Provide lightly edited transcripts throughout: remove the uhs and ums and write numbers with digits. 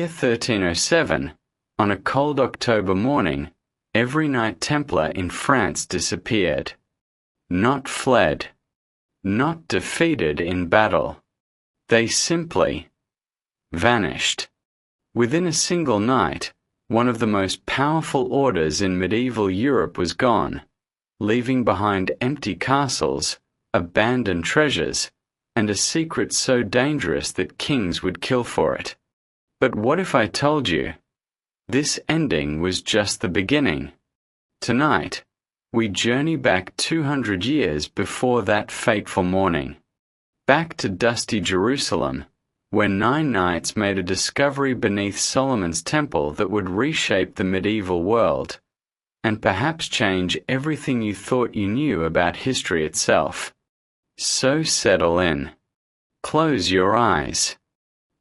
year 1307, on a cold October morning, every Knight Templar in France disappeared. Not fled. Not defeated in battle. They simply vanished. Within a single night, one of the most powerful orders in medieval Europe was gone, leaving behind empty castles, abandoned treasures, and a secret so dangerous that kings would kill for it. But what if I told you this ending was just the beginning? Tonight, we journey back 200 years before that fateful morning, back to dusty Jerusalem, where 9 knights made a discovery beneath Solomon's temple that would reshape the medieval world, and perhaps change everything you thought you knew about history itself. So settle in. Close your eyes.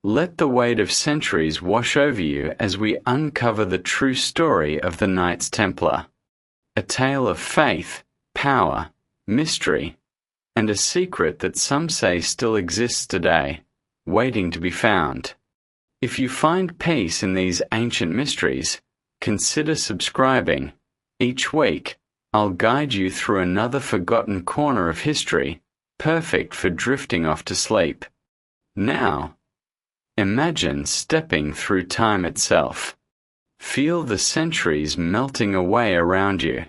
Let the weight of centuries wash over you as we uncover the true story of the Knights Templar. A tale of faith, power, mystery, and a secret that some say still exists today, waiting to be found. If you find peace in these ancient mysteries, consider subscribing. Each week, I'll guide you through another forgotten corner of history, perfect for drifting off to sleep. Now, imagine stepping through time itself. Feel the centuries melting away around you.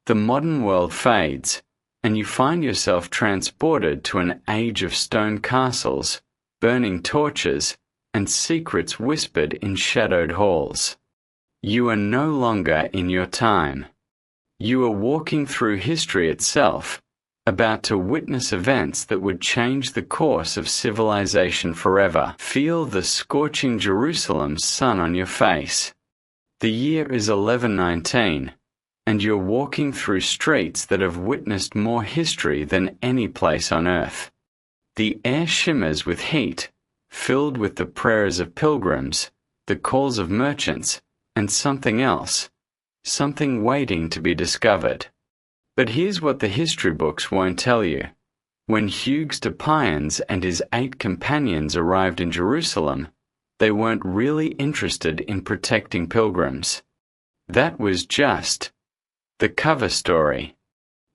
The modern world fades, and you find yourself transported to an age of stone castles, burning torches, and secrets whispered in shadowed halls. You are no longer in your time. You are walking through history itself, about to witness events that would change the course of civilization forever. Feel the scorching Jerusalem sun on your face. The year is 1119, and you're walking through streets that have witnessed more history than any place on earth. The air shimmers with heat, filled with the prayers of pilgrims, the calls of merchants, and something else, something waiting to be discovered. But here's what the history books won't tell you. When Hugues de Payens and his 8 companions arrived in Jerusalem, they weren't really interested in protecting pilgrims. That was just the cover story.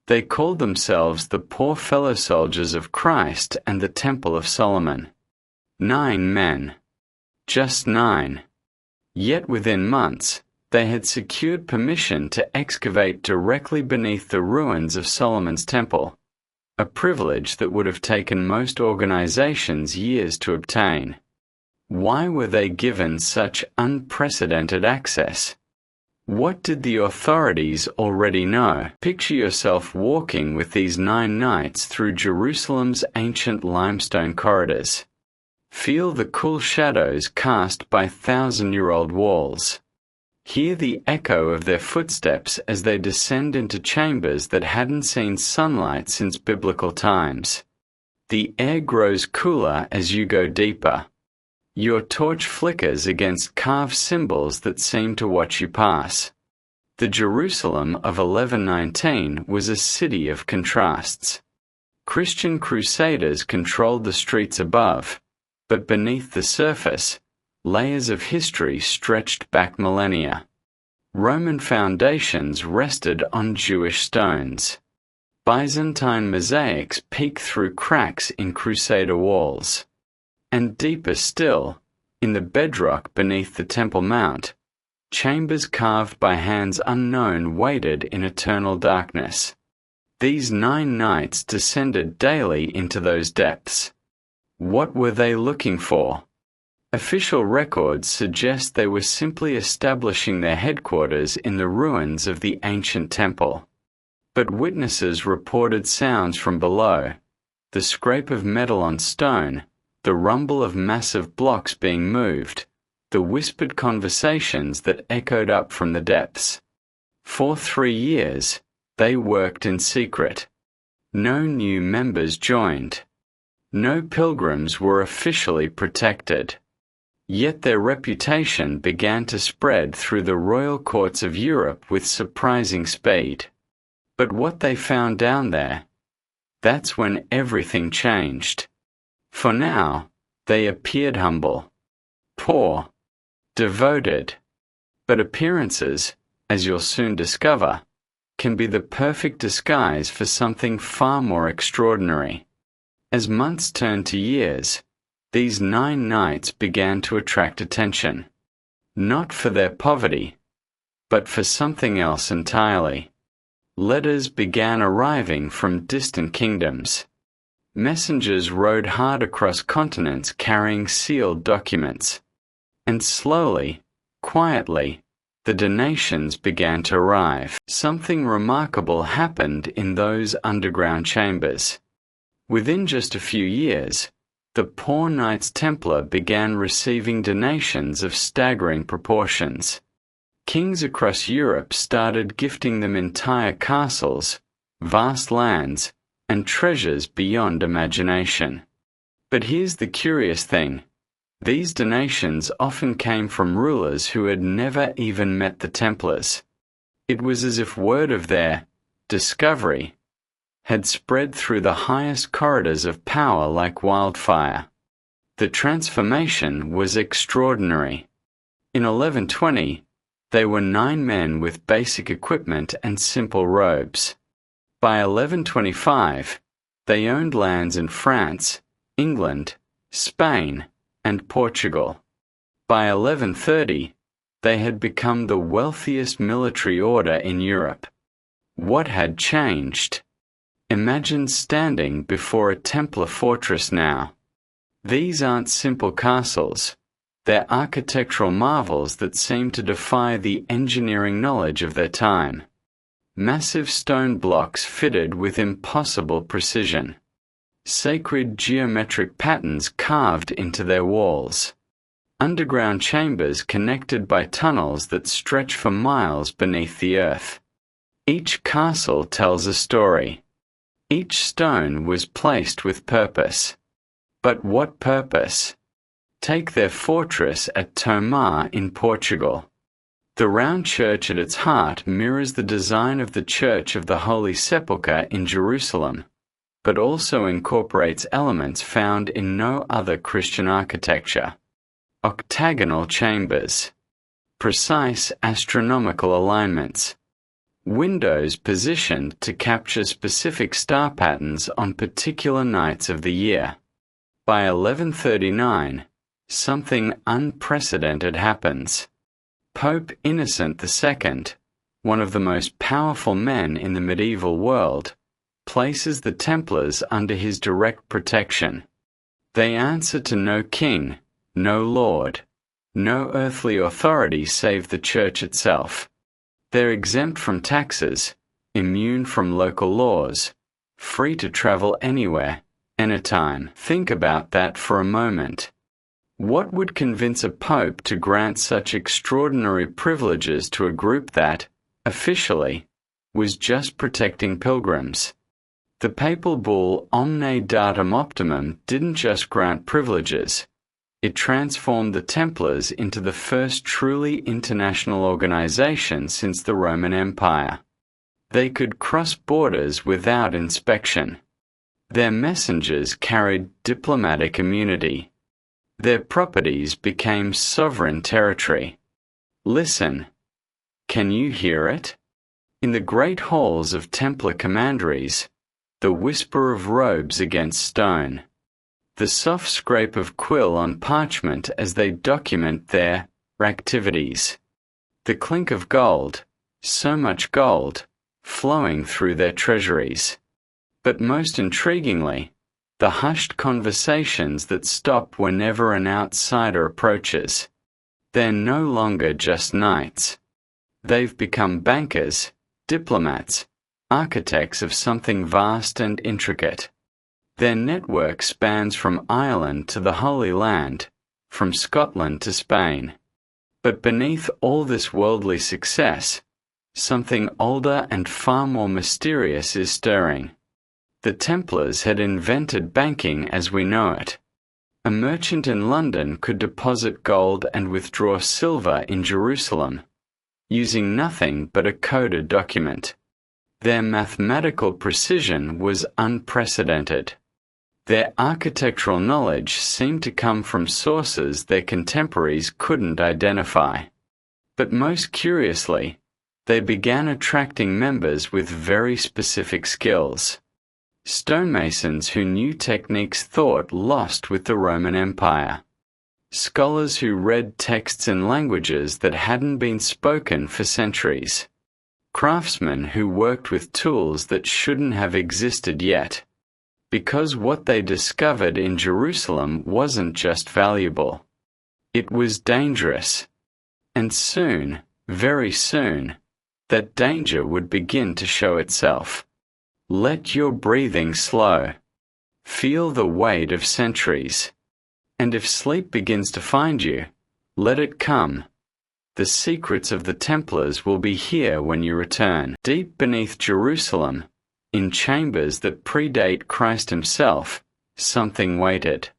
They called themselves the poor fellow soldiers of Christ and the Temple of Solomon. 9 men. Just 9. Yet within months, they had secured permission to excavate directly beneath the ruins of Solomon's temple, a privilege that would have taken most organizations years to obtain. Why were they given such unprecedented access? What did the authorities already know? Picture yourself walking with these 9 knights through Jerusalem's ancient limestone corridors. Feel the cool shadows cast by 1,000-year-old walls. Hear the echo of their footsteps as they descend into chambers that hadn't seen sunlight since biblical times. The air grows cooler as you go deeper. Your torch flickers against carved symbols that seem to watch you pass. The Jerusalem of 1119 was a city of contrasts. Christian crusaders controlled the streets above, but beneath the surface, layers of history stretched back millennia. Roman foundations rested on Jewish stones. Byzantine mosaics peeked through cracks in Crusader walls. And deeper still, in the bedrock beneath the Temple Mount, chambers carved by hands unknown waited in eternal darkness. These 9 knights descended daily into those depths. What were they looking for? Official records suggest they were simply establishing their headquarters in the ruins of the ancient temple. But witnesses reported sounds from below, the scrape of metal on stone, the rumble of massive blocks being moved, the whispered conversations that echoed up from the depths. For 3 years, they worked in secret. No new members joined. No pilgrims were officially protected. Yet their reputation began to spread through the royal courts of Europe with surprising speed. But what they found down there, that's when everything changed. For now, they appeared humble, poor, devoted. But appearances, as you'll soon discover, can be the perfect disguise for something far more extraordinary. As months turned to years, these 9 knights began to attract attention, not for their poverty, but for something else entirely. Letters began arriving from distant kingdoms. Messengers rode hard across continents carrying sealed documents. And slowly, quietly, the donations began to arrive. Something remarkable happened in those underground chambers. Within just a few years, the poor Knights Templar began receiving donations of staggering proportions. Kings across Europe started gifting them entire castles, vast lands, and treasures beyond imagination. But here's the curious thing. These donations often came from rulers who had never even met the Templars. It was as if word of their discovery had spread through the highest corridors of power like wildfire. The transformation was extraordinary. In 1120, they were 9 men with basic equipment and simple robes. By 1125, they owned lands in France, England, Spain, and Portugal. By 1130, they had become the wealthiest military order in Europe. What had changed? Imagine standing before a Templar fortress now. These aren't simple castles. They're architectural marvels that seem to defy the engineering knowledge of their time. Massive stone blocks fitted with impossible precision. Sacred geometric patterns carved into their walls. Underground chambers connected by tunnels that stretch for miles beneath the earth. Each castle tells a story. Each stone was placed with purpose. But what purpose? Take their fortress at Tomar in Portugal. The round church at its heart mirrors the design of the Church of the Holy Sepulchre in Jerusalem, but also incorporates elements found in no other Christian architecture. Octagonal chambers. Precise astronomical alignments. Windows positioned to capture specific star patterns on particular nights of the year. By 1139, something unprecedented happens. Pope Innocent II, one of the most powerful men in the medieval world, places the Templars under his direct protection. They answer to no king, no lord, no earthly authority save the Church itself. They're exempt from taxes, immune from local laws, free to travel anywhere, anytime. Think about that for a moment. What would convince a pope to grant such extraordinary privileges to a group that, officially, was just protecting pilgrims? The papal bull Omne Datum Optimum didn't just grant privileges. It transformed the Templars into the first truly international organization since the Roman Empire. They could cross borders without inspection. Their messengers carried diplomatic immunity. Their properties became sovereign territory. Listen. Can you hear it? In the great halls of Templar commanderies, the whisper of robes against stone. The soft scrape of quill on parchment as they document their activities. The clink of gold, so much gold, flowing through their treasuries. But most intriguingly, the hushed conversations that stop whenever an outsider approaches. They're no longer just knights. They've become bankers, diplomats, architects of something vast and intricate. Their network spans from Ireland to the Holy Land, from Scotland to Spain. But beneath all this worldly success, something older and far more mysterious is stirring. The Templars had invented banking as we know it. A merchant in London could deposit gold and withdraw silver in Jerusalem, using nothing but a coded document. Their mathematical precision was unprecedented. Their architectural knowledge seemed to come from sources their contemporaries couldn't identify. But most curiously, they began attracting members with very specific skills. Stonemasons who knew techniques thought lost with the Roman Empire. Scholars who read texts in languages that hadn't been spoken for centuries. Craftsmen who worked with tools that shouldn't have existed yet. Because what they discovered in Jerusalem wasn't just valuable. It was dangerous. And soon, very soon, that danger would begin to show itself. Let your breathing slow. Feel the weight of centuries. And if sleep begins to find you, let it come. The secrets of the Templars will be here when you return. Deep beneath Jerusalem, in chambers that predate Christ himself, something waited.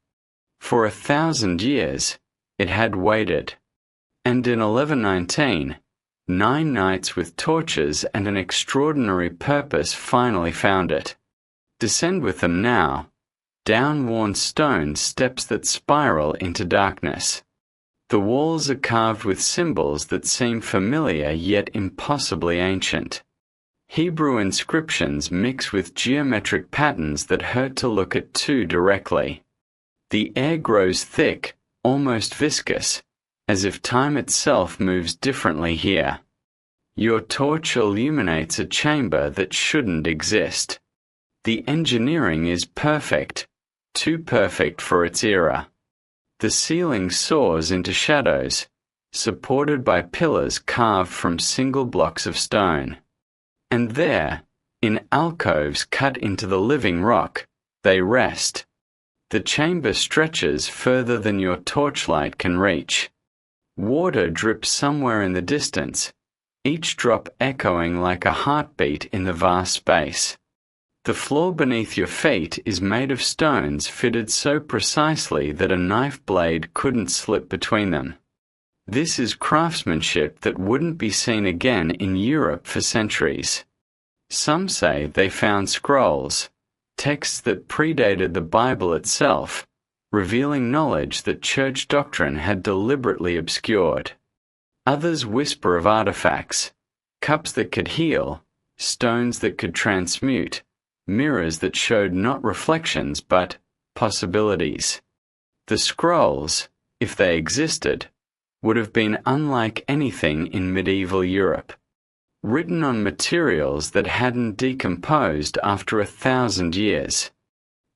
For 1,000 years, it had waited. And in 1119, 9 knights with torches and an extraordinary purpose finally found it. Descend with them now, down-worn stone steps that spiral into darkness. The walls are carved with symbols that seem familiar yet impossibly ancient. Hebrew inscriptions mix with geometric patterns that hurt to look at too directly. The air grows thick, almost viscous, as if time itself moves differently here. Your torch illuminates a chamber that shouldn't exist. The engineering is perfect, too perfect for its era. The ceiling soars into shadows, supported by pillars carved from single blocks of stone. And there, in alcoves cut into the living rock, they rest. The chamber stretches further than your torchlight can reach. Water drips somewhere in the distance, each drop echoing like a heartbeat in the vast space. The floor beneath your feet is made of stones fitted so precisely that a knife blade couldn't slip between them. This is craftsmanship that wouldn't be seen again in Europe for centuries. Some say they found scrolls, texts that predated the Bible itself, revealing knowledge that church doctrine had deliberately obscured. Others whisper of artifacts, cups that could heal, stones that could transmute, mirrors that showed not reflections but possibilities. The scrolls, if they existed, would have been unlike anything in medieval Europe, written on materials that hadn't decomposed after 1,000 years,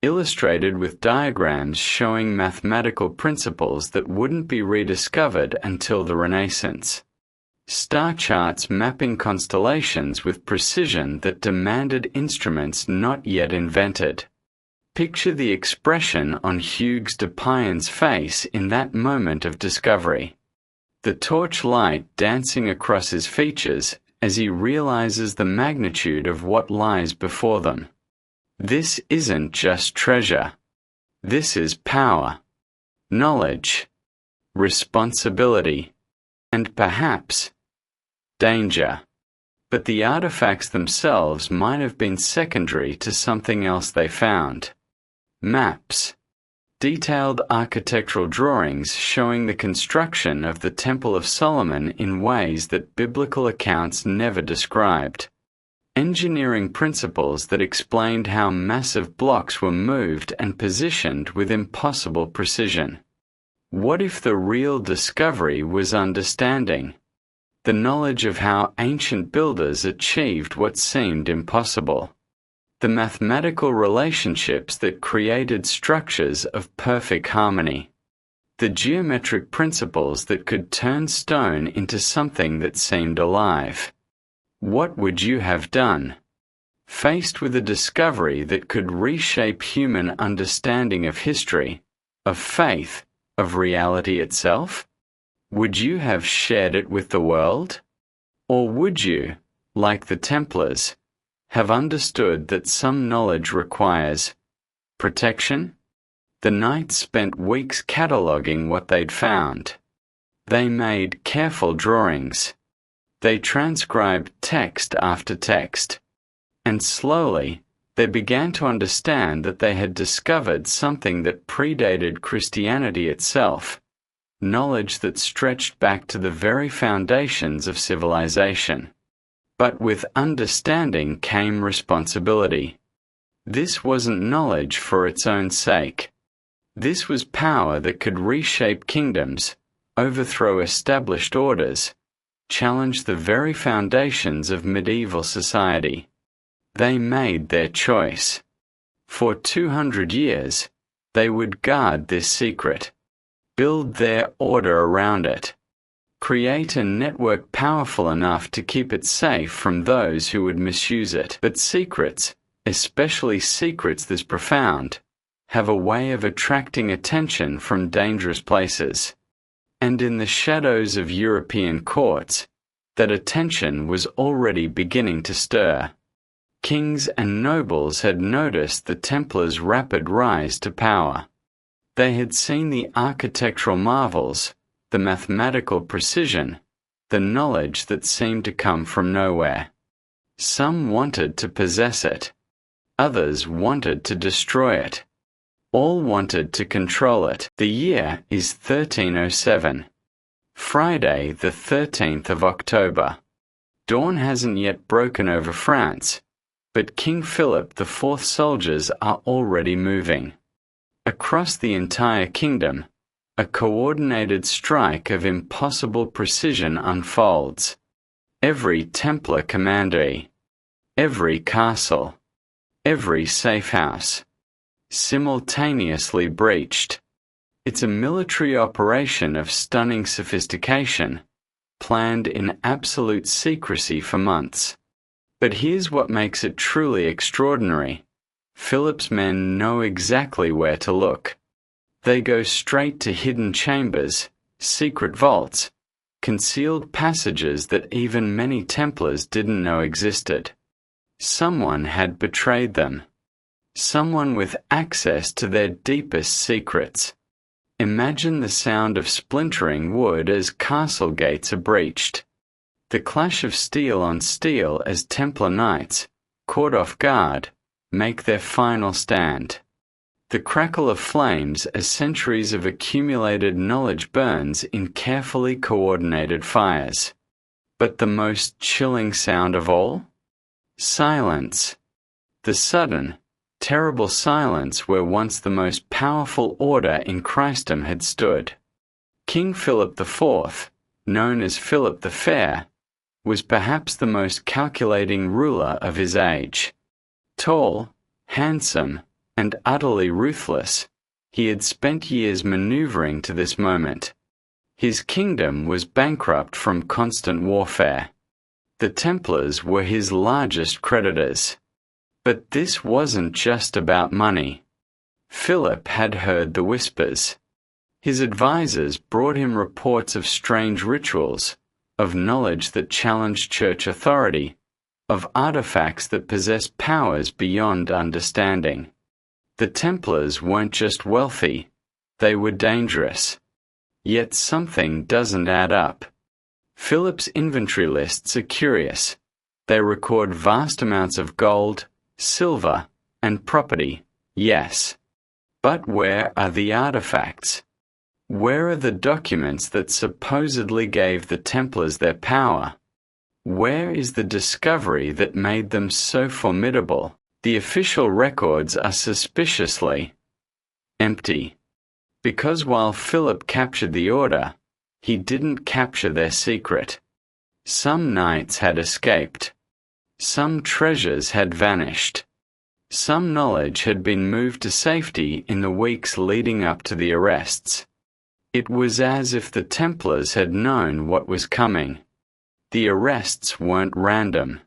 illustrated with diagrams showing mathematical principles that wouldn't be rediscovered until the Renaissance. Star charts mapping constellations with precision that demanded instruments not yet invented. Picture the expression on Hugues de Payens' face in that moment of discovery. The torch light dancing across his features as he realizes the magnitude of what lies before them. This isn't just treasure. This is power, knowledge, responsibility, and perhaps danger. But the artifacts themselves might have been secondary to something else they found. Maps. Detailed architectural drawings showing the construction of the Temple of Solomon in ways that biblical accounts never described. Engineering principles that explained how massive blocks were moved and positioned with impossible precision. What if the real discovery was understanding? The knowledge of how ancient builders achieved what seemed impossible. The mathematical relationships that created structures of perfect harmony. The geometric principles that could turn stone into something that seemed alive. What would you have done? Faced with a discovery that could reshape human understanding of history, of faith, of reality itself? Would you have shared it with the world? Or would you, like the Templars, have understood that some knowledge requires protection? The knights spent weeks cataloging what they'd found. They made careful drawings. They transcribed text after text. And slowly, They began to understand that they had discovered something that predated Christianity itself, knowledge that stretched back to the very foundations of civilization. But with understanding came responsibility. This wasn't knowledge for its own sake. This was power that could reshape kingdoms, overthrow established orders, challenge the very foundations of medieval society. They made their choice. For 200 years, they would guard this secret, build their order around it, create a network powerful enough to keep it safe from those who would misuse it. But secrets, especially secrets this profound, have a way of attracting attention from dangerous places. And in the shadows of European courts, that attention was already beginning to stir. Kings and nobles had noticed the Templars' rapid rise to power. They had seen the architectural marvels, the mathematical precision, the knowledge that seemed to come from nowhere. Some wanted to possess it. Others wanted to destroy it. All wanted to control it. The year is 1307. Friday, the 13th of October. Dawn hasn't yet broken over France, but King Philip IV's soldiers are already moving. Across the entire kingdom, a coordinated strike of impossible precision unfolds. Every Templar commandery, every castle, every safe house, simultaneously breached. It's a military operation of stunning sophistication, planned in absolute secrecy for months. But here's what makes it truly extraordinary. Philip's men know exactly where to look. They go straight to hidden chambers, secret vaults, concealed passages that even many Templars didn't know existed. Someone had betrayed them. Someone with access to their deepest secrets. Imagine the sound of splintering wood as castle gates are breached. The clash of steel on steel as Templar knights, caught off guard, make their final stand. The crackle of flames as centuries of accumulated knowledge burns in carefully coordinated fires. But the most chilling sound of all? Silence. The sudden, terrible silence where once the most powerful order in Christendom had stood. King Philip IV, known as Philip the Fair, was perhaps the most calculating ruler of his age. Tall, handsome, and utterly ruthless, he had spent years maneuvering to this moment. His kingdom was bankrupt from constant warfare. The Templars were his largest creditors. But this wasn't just about money. Philip had heard the whispers. His advisors brought him reports of strange rituals, of knowledge that challenged church authority, of artifacts that possessed powers beyond understanding. The Templars weren't just wealthy, they were dangerous. Yet something doesn't add up. Philip's inventory lists are curious. They record vast amounts of gold, silver, and property, yes. But where are the artifacts? Where are the documents that supposedly gave the Templars their power? Where is the discovery that made them so formidable? The official records are suspiciously empty. Because while Philip captured the order, he didn't capture their secret. Some knights had escaped. Some treasures had vanished. Some knowledge had been moved to safety in the weeks leading up to the arrests. It was as if the Templars had known what was coming. The arrests weren't random.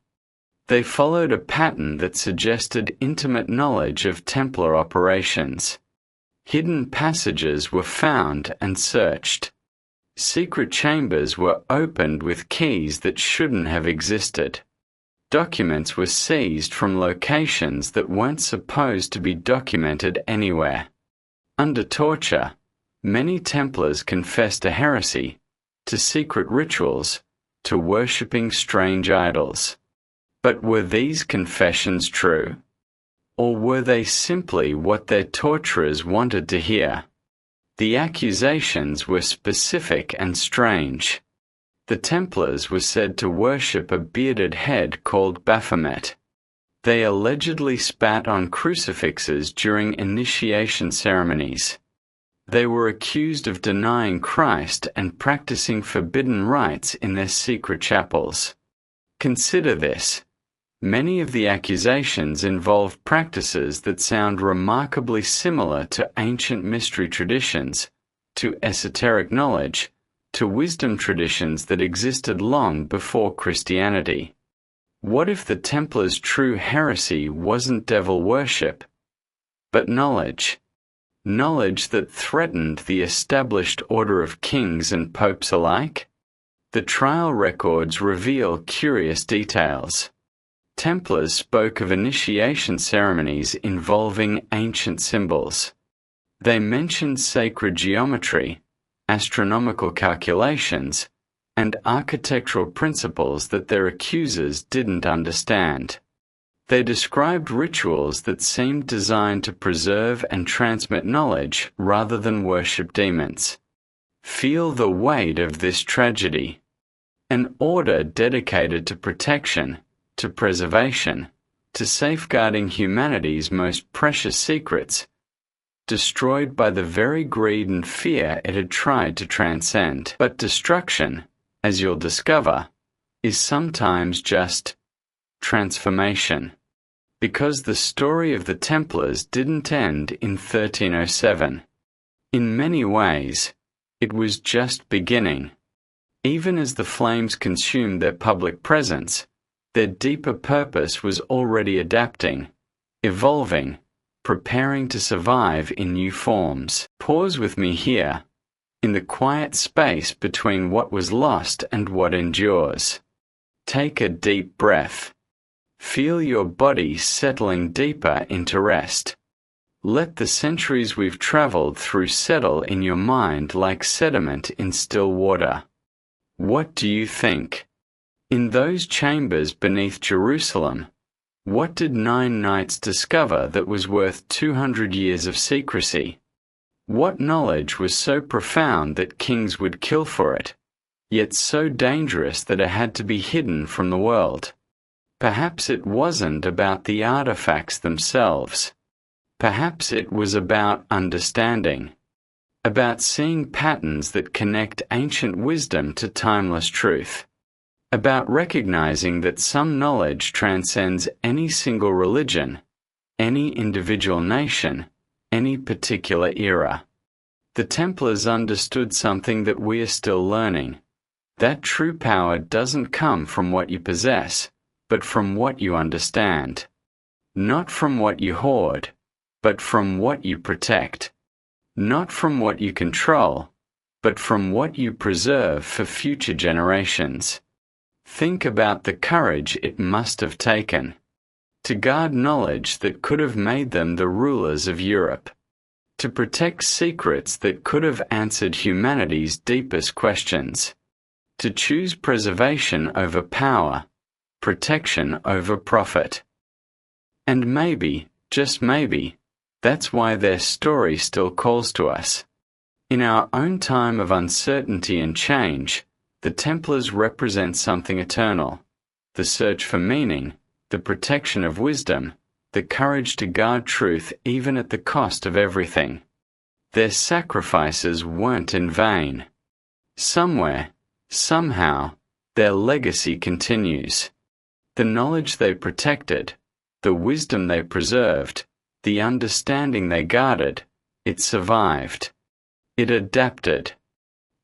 They followed a pattern that suggested intimate knowledge of Templar operations. Hidden passages were found and searched. Secret chambers were opened with keys that shouldn't have existed. Documents were seized from locations that weren't supposed to be documented anywhere. Under torture, many Templars confessed to heresy, to secret rituals, to worshipping strange idols. But were these confessions true? Or were they simply what their torturers wanted to hear? The accusations were specific and strange. The Templars were said to worship a bearded head called Baphomet. They allegedly spat on crucifixes during initiation ceremonies. They were accused of denying Christ and practicing forbidden rites in their secret chapels. Consider this. Many of the accusations involve practices that sound remarkably similar to ancient mystery traditions, to esoteric knowledge, to wisdom traditions that existed long before Christianity. What if the Templars' true heresy wasn't devil worship, but knowledge? Knowledge that threatened the established order of kings and popes alike? The trial records reveal curious details. Templars spoke of initiation ceremonies involving ancient symbols. They mentioned sacred geometry, astronomical calculations, and architectural principles that their accusers didn't understand. They described rituals that seemed designed to preserve and transmit knowledge rather than worship demons. Feel the weight of this tragedy. An order dedicated to protection, to preservation, to safeguarding humanity's most precious secrets, destroyed by the very greed and fear it had tried to transcend. But destruction, as you'll discover, is sometimes just transformation. Because the story of the Templars didn't end in 1307. In many ways, it was just beginning. Even as the flames consumed their public presence, their deeper purpose was already adapting, evolving, preparing to survive in new forms. Pause with me here, in the quiet space between what was lost and what endures. Take a deep breath. Feel your body settling deeper into rest. Let the centuries we've traveled through settle in your mind like sediment in still water. What do you think? In those chambers beneath Jerusalem, what did 9 knights discover that was worth 200 years of secrecy? What knowledge was so profound that kings would kill for it, yet so dangerous that it had to be hidden from the world? Perhaps it wasn't about the artifacts themselves. Perhaps it was about understanding, about seeing patterns that connect ancient wisdom to timeless truth, about recognizing that some knowledge transcends any single religion, any individual nation, any particular era. The Templars understood something that we are still learning. That true power doesn't come from what you possess, but from what you understand. Not from what you hoard, but from what you protect. Not from what you control, but from what you preserve for future generations. Think about the courage it must have taken to guard knowledge that could have made them the rulers of Europe, to protect secrets that could have answered humanity's deepest questions, to choose preservation over power, protection over profit. And maybe, just maybe, that's why their story still calls to us. In our own time of uncertainty and change, the Templars represent something eternal: the search for meaning, the protection of wisdom, the courage to guard truth even at the cost of everything. Their sacrifices weren't in vain. Somewhere, somehow, their legacy continues. The knowledge they protected, the wisdom they preserved, the understanding they guarded, it survived. It adapted.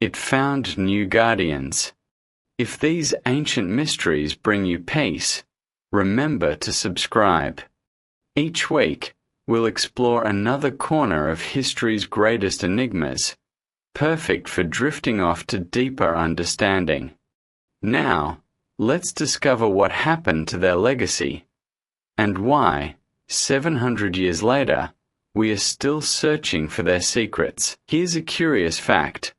It found new guardians. If these ancient mysteries bring you peace, remember to subscribe. Each week, we'll explore another corner of history's greatest enigmas, perfect for drifting off to deeper understanding. Now, let's discover what happened to their legacy, and why, 700 years later, we are still searching for their secrets. Here's a curious fact.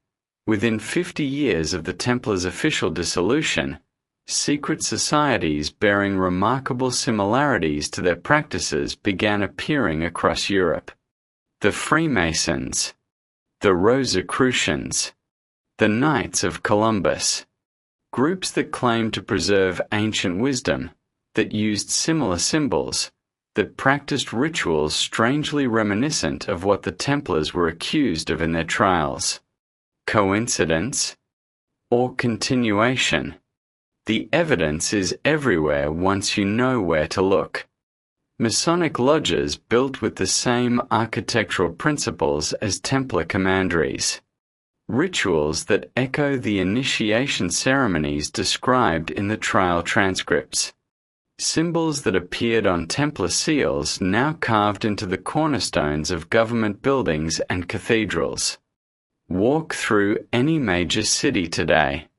Within 50 years of the Templars' official dissolution, Secret societies bearing remarkable similarities to their practices began appearing across Europe. The Freemasons, the Rosicrucians, the Knights of Columbus, groups that claimed to preserve ancient wisdom, that used similar symbols, that practiced rituals strangely reminiscent of what the Templars were accused of in their trials. Coincidence? Or continuation? The evidence is everywhere once you know where to look. Masonic lodges built with the same architectural principles as Templar commanderies. Rituals that echo the initiation ceremonies described in the trial transcripts. Symbols that appeared on Templar seals now carved into the cornerstones of government buildings and cathedrals. Walk through any major city today.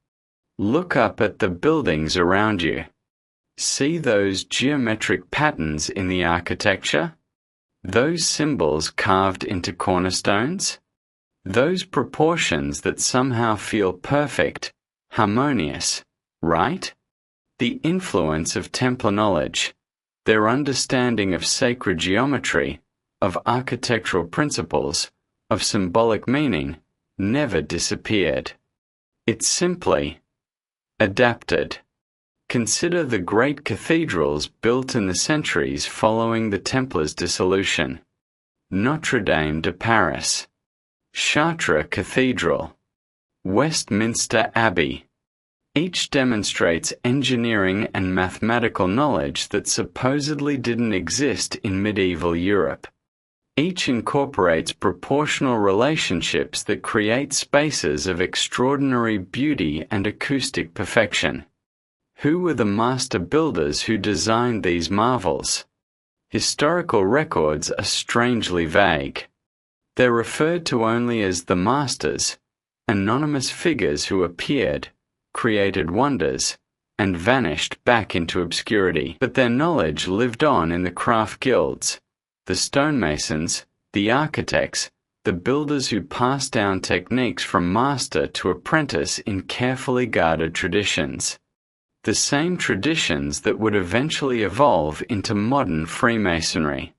Look up at the buildings around you. See those geometric patterns in the architecture? Those symbols carved into cornerstones? Those proportions that somehow feel perfect, harmonious, right? The influence of Templar knowledge, their understanding of sacred geometry, of architectural principles, of symbolic meaning, never disappeared. It simply adapted. Consider the great cathedrals built in the centuries following the Templars' dissolution. Notre Dame de Paris, Chartres Cathedral, Westminster Abbey. Each demonstrates engineering and mathematical knowledge that supposedly didn't exist in medieval Europe. Each incorporates proportional relationships that create spaces of extraordinary beauty and acoustic perfection. Who were the master builders who designed these marvels? Historical records are strangely vague. They're referred to only as the masters, anonymous figures who appeared, created wonders, and vanished back into obscurity. But their knowledge lived on in the craft guilds, the stonemasons, the architects, the builders who passed down techniques from master to apprentice in carefully guarded traditions. The same traditions that would eventually evolve into modern Freemasonry.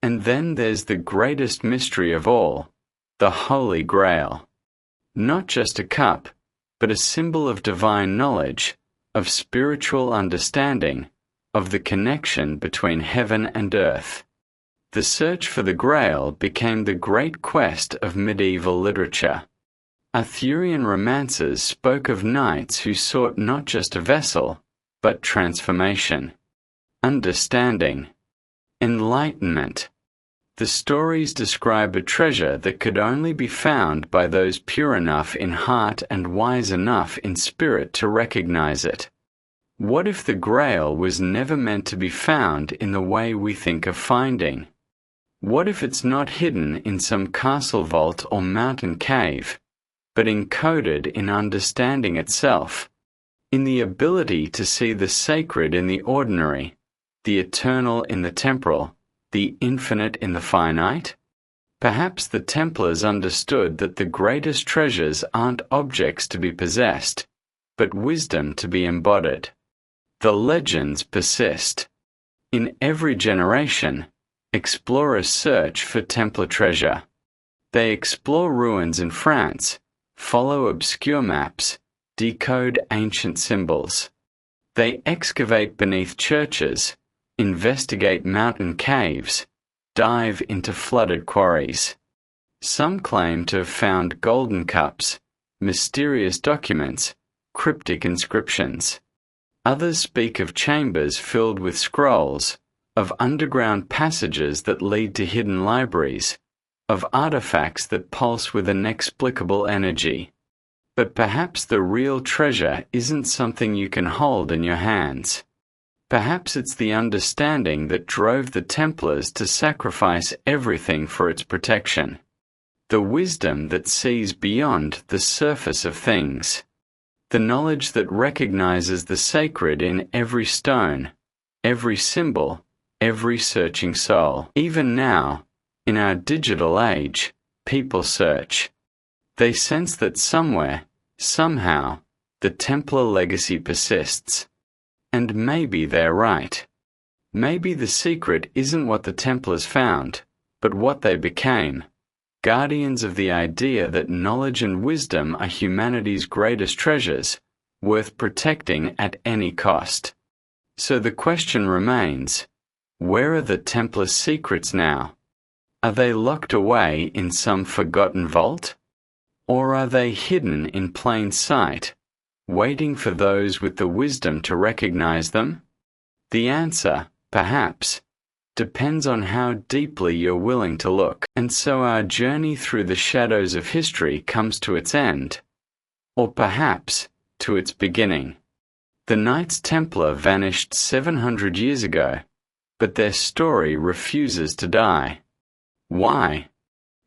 And then there's the greatest mystery of all, the Holy Grail. Not just a cup, but a symbol of divine knowledge, of spiritual understanding, of the connection between heaven and earth. The search for the Grail became the great quest of medieval literature. Arthurian romances spoke of knights who sought not just a vessel, but transformation, understanding, enlightenment. The stories describe a treasure that could only be found by those pure enough in heart and wise enough in spirit to recognize it. What if the Grail was never meant to be found in the way we think of finding? What if it's not hidden in some castle vault or mountain cave, but encoded in understanding itself, in the ability to see the sacred in the ordinary, the eternal in the temporal, the infinite in the finite? Perhaps the Templars understood that the greatest treasures aren't objects to be possessed, but wisdom to be embodied. The legends persist. In every generation, explorers search for Templar treasure. They explore ruins in France, follow obscure maps, decode ancient symbols. They excavate beneath churches, investigate mountain caves, dive into flooded quarries. Some claim to have found golden cups, mysterious documents, cryptic inscriptions. Others speak of chambers filled with scrolls, of underground passages that lead to hidden libraries, of artifacts that pulse with inexplicable energy. But perhaps the real treasure isn't something you can hold in your hands. Perhaps it's the understanding that drove the Templars to sacrifice everything for its protection. The wisdom that sees beyond the surface of things. The knowledge that recognizes the sacred in every stone, every symbol, every searching soul. Even now, in our digital age, people search. They sense that somewhere, somehow, The Templar legacy persists. And maybe they're right. Maybe the secret isn't what the Templars found, but what they became. Guardians of the idea that knowledge and wisdom are humanity's greatest treasures, worth protecting at any cost. So the question remains, where are the Templar secrets now? Are they locked away in some forgotten vault? Or are they hidden in plain sight, waiting for those with the wisdom to recognize them? The answer, perhaps, depends on how deeply you're willing to look. And so our journey through the shadows of history comes to its end, or perhaps to its beginning. The Knights Templar vanished 700 years ago, but their story refuses to die. Why?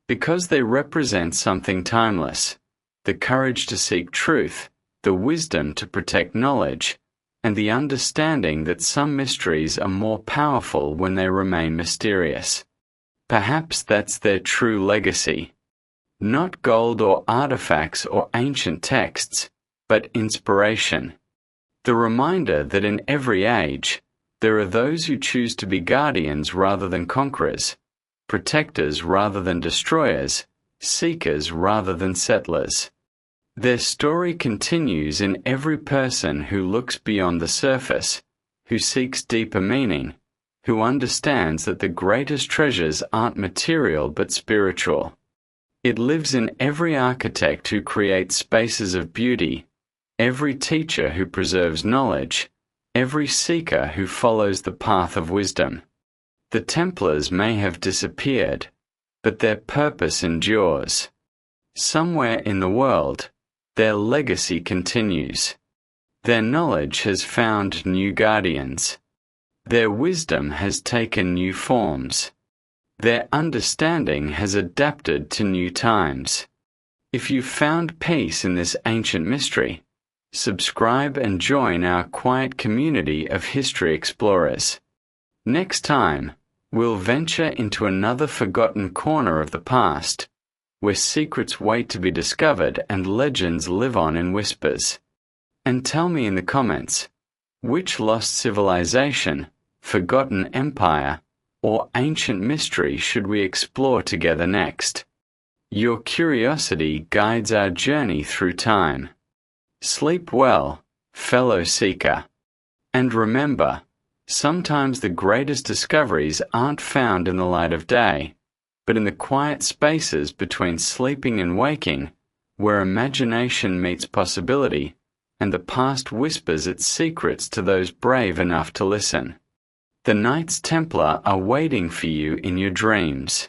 Because they represent something timeless, the courage to seek truth, the wisdom to protect knowledge, and the understanding that some mysteries are more powerful when they remain mysterious. Perhaps that's their true legacy. Not gold or artifacts or ancient texts, but inspiration. The reminder that in every age, there are those who choose to be guardians rather than conquerors, protectors rather than destroyers, seekers rather than settlers. Their story continues in every person who looks beyond the surface, who seeks deeper meaning, who understands that the greatest treasures aren't material but spiritual. It lives in every architect who creates spaces of beauty, every teacher who preserves knowledge, every seeker who follows the path of wisdom. The Templars may have disappeared, but their purpose endures. Somewhere in the world, their legacy continues. Their knowledge has found new guardians. Their wisdom has taken new forms. Their understanding has adapted to new times. If you've found peace in this ancient mystery, subscribe and join our quiet community of history explorers. Next time, we'll venture into another forgotten corner of the past, where secrets wait to be discovered and legends live on in whispers. And tell me in the comments, which lost civilization, forgotten empire, or ancient mystery should we explore together next? Your curiosity guides our journey through time. Sleep well, fellow seeker. And remember, sometimes the greatest discoveries aren't found in the light of day, but in the quiet spaces between sleeping and waking, where imagination meets possibility, and the past whispers its secrets to those brave enough to listen. The Knights Templar are waiting for you in your dreams.